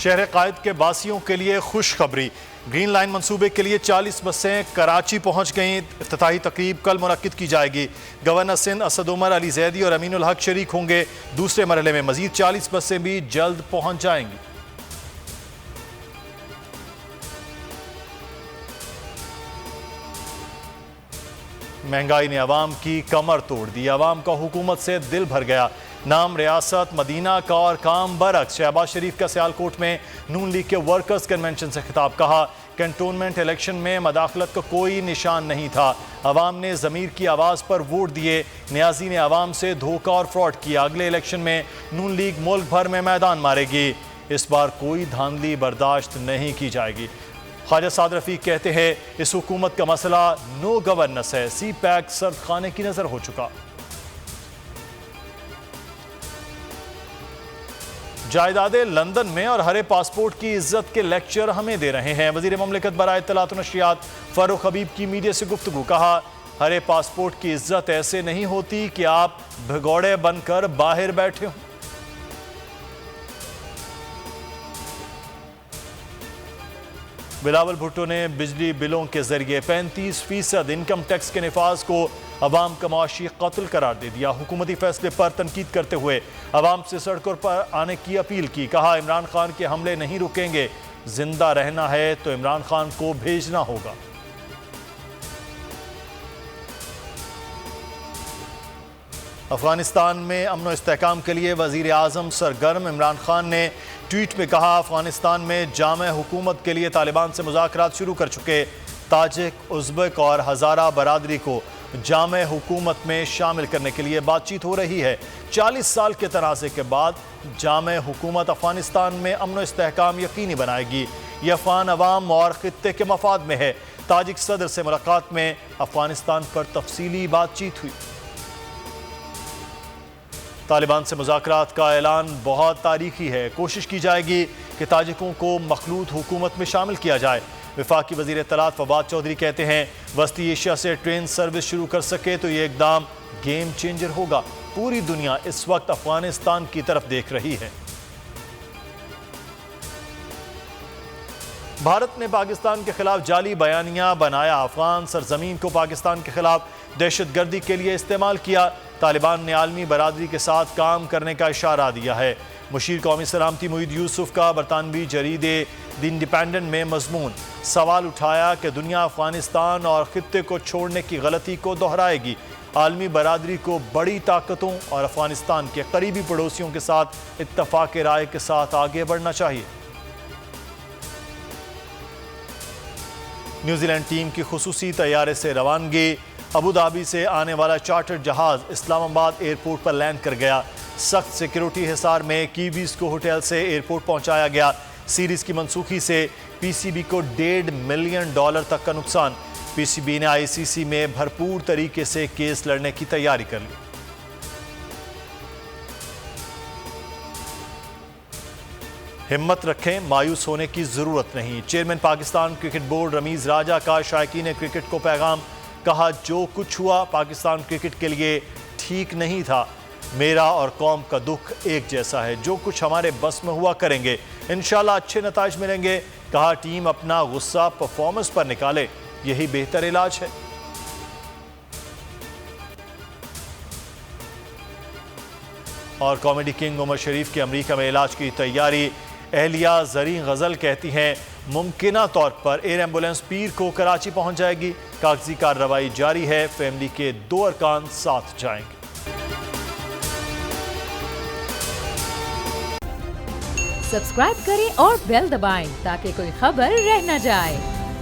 شہر قائد کے باسیوں کے لیے خوشخبری، گرین لائن منصوبے کے لیے 40 بسیں کراچی پہنچ گئیں۔ افتتاحی تقریب کل منعقد کی جائے گی۔ گورنر سندھ اسد عمر علی زیدی اور امین الحق شریک ہوں گے۔ دوسرے مرحلے میں مزید 40 بسیں بھی جلد پہنچ جائیں گی۔ مہنگائی نے عوام کی کمر توڑ دی، عوام کا حکومت سے دل بھر گیا۔ نام ریاست مدینہ کا اور کام برعکس۔ شہباز شریف کا سیالکوٹ میں نون لیگ کے ورکرز کنونشن سے خطاب، کہا کنٹونمنٹ الیکشن میں مداخلت کا کوئی نشان نہیں تھا، عوام نے ضمیر کی آواز پر ووٹ دیے، نیازی نے عوام سے دھوکہ اور فراڈ کیا، اگلے الیکشن میں نون لیگ ملک بھر میں میدان مارے گی، اس بار کوئی دھاندلی برداشت نہیں کی جائے گی۔ خواجہ سعد رفیق کہتے ہیں اس حکومت کا مسئلہ نو گورننس ہے، سی پیک سرد خانے کی نظر ہو چکا۔ جائیدادیں لندن میں اور ہرے پاسپورٹ کی عزت کے لیکچر ہمیں دے رہے ہیں، وزیر مملکت برائے اطلاعات و نشریات فاروق حبیب کی میڈیا سے گفتگو، کہا ہرے پاسپورٹ کی عزت ایسے نہیں ہوتی کہ آپ بھگوڑے بن کر باہر بیٹھے ہوں۔ بلاول بھٹو نے بجلی بلوں کے ذریعے 35% انکم ٹیکس کے نفاذ کو عوام کا معاشی قتل قرار دے دیا، حکومتی فیصلے پر تنقید کرتے ہوئے عوام سے سڑکوں پر آنے کی اپیل کی، کہا عمران خان کے حملے نہیں رکیں گے، زندہ رہنا ہے تو عمران خان کو بھیجنا ہوگا۔ افغانستان میں امن و استحکام کے لیے وزیر اعظم سرگرم، عمران خان نے ٹویٹ میں کہا افغانستان میں جامع حکومت کے لیے طالبان سے مذاکرات شروع کر چکے، تاجک، ازبک اور ہزارہ برادری کو جامع حکومت میں شامل کرنے کے لیے بات چیت ہو رہی ہے۔ 40 سال کے تنازع کے بعد جامع حکومت افغانستان میں امن و استحکام یقینی بنائے گی، یہ افغان عوام اور خطے کے مفاد میں ہے۔ تاجک صدر سے ملاقات میں افغانستان پر تفصیلی بات چیت ہوئی۔ طالبان سے مذاکرات کا اعلان بہت تاریخی ہے، کوشش کی جائے گی کہ تاجکوں کو مخلوط حکومت میں شامل کیا جائے۔ وفاقی وزیر اطلاعات فواد چودھری کہتے ہیں وسطی ایشیا سے ٹرین سروس شروع کر سکے تو یہ اقدام گیم چینجر ہوگا، پوری دنیا اس وقت افغانستان کی طرف دیکھ رہی ہے۔ بھارت نے پاکستان کے خلاف جعلی بیانیہ بنایا، افغان سرزمین کو پاکستان کے خلاف دہشت گردی کے لیے استعمال کیا، طالبان نے عالمی برادری کے ساتھ کام کرنے کا اشارہ دیا ہے۔ مشیر قومی سلامتی معید یوسف کا برطانوی جریدے دی انڈیپینڈنٹ میں مضمون، سوال اٹھایا کہ دنیا افغانستان اور خطے کو چھوڑنے کی غلطی کو دہرائے گی، عالمی برادری کو بڑی طاقتوں اور افغانستان کے قریبی پڑوسیوں کے ساتھ اتفاق رائے کے ساتھ آگے بڑھنا چاہیے۔ نیوزی لینڈ ٹیم کی خصوصی طیارے سے روانگی، ابوظہبی سے آنے والا چارٹر جہاز اسلام آباد ایئرپورٹ پر لینڈ کر گیا، سخت سیکیورٹی حصار میں کیویز کو ہوٹل سے ایئرپورٹ پہنچایا گیا۔ سیریز کی منسوخی سے پی سی بی کو $1.5 ملین تک کا نقصان، پی سی بی نے آئی سی سی میں بھرپور طریقے سے کیس لڑنے کی تیاری کر لی۔ ہمت رکھیں، مایوس ہونے کی ضرورت نہیں، chairman Pakistan cricket board Ramiz Raja کا شائقین کرکٹ کو پیغام، کہا جو کچھ ہوا پاکستان کرکٹ کے لیے ٹھیک نہیں تھا، میرا اور قوم کا دکھ ایک جیسا ہے، جو کچھ ہمارے بس میں ہوا کریں گے، انشاءاللہ اچھے نتائج ملیں گے، کہا ٹیم اپنا غصہ پرفارمنس پر نکالے، یہی بہتر علاج ہے۔ اور کامیڈی کنگ عمر شریف کے امریکہ میں علاج کی تیاری، اہلیہ زرین غزل کہتی ہیں ممکنہ طور پر ایئر ایمبولینس پیر کو کراچی پہنچ جائے گی، کاغذی کارروائی جاری ہے، فیملی کے 2 ارکان ساتھ جائیں گے۔ سبسکرائب کریں اور بیل دبائیں تاکہ کوئی خبر رہ نہ جائے۔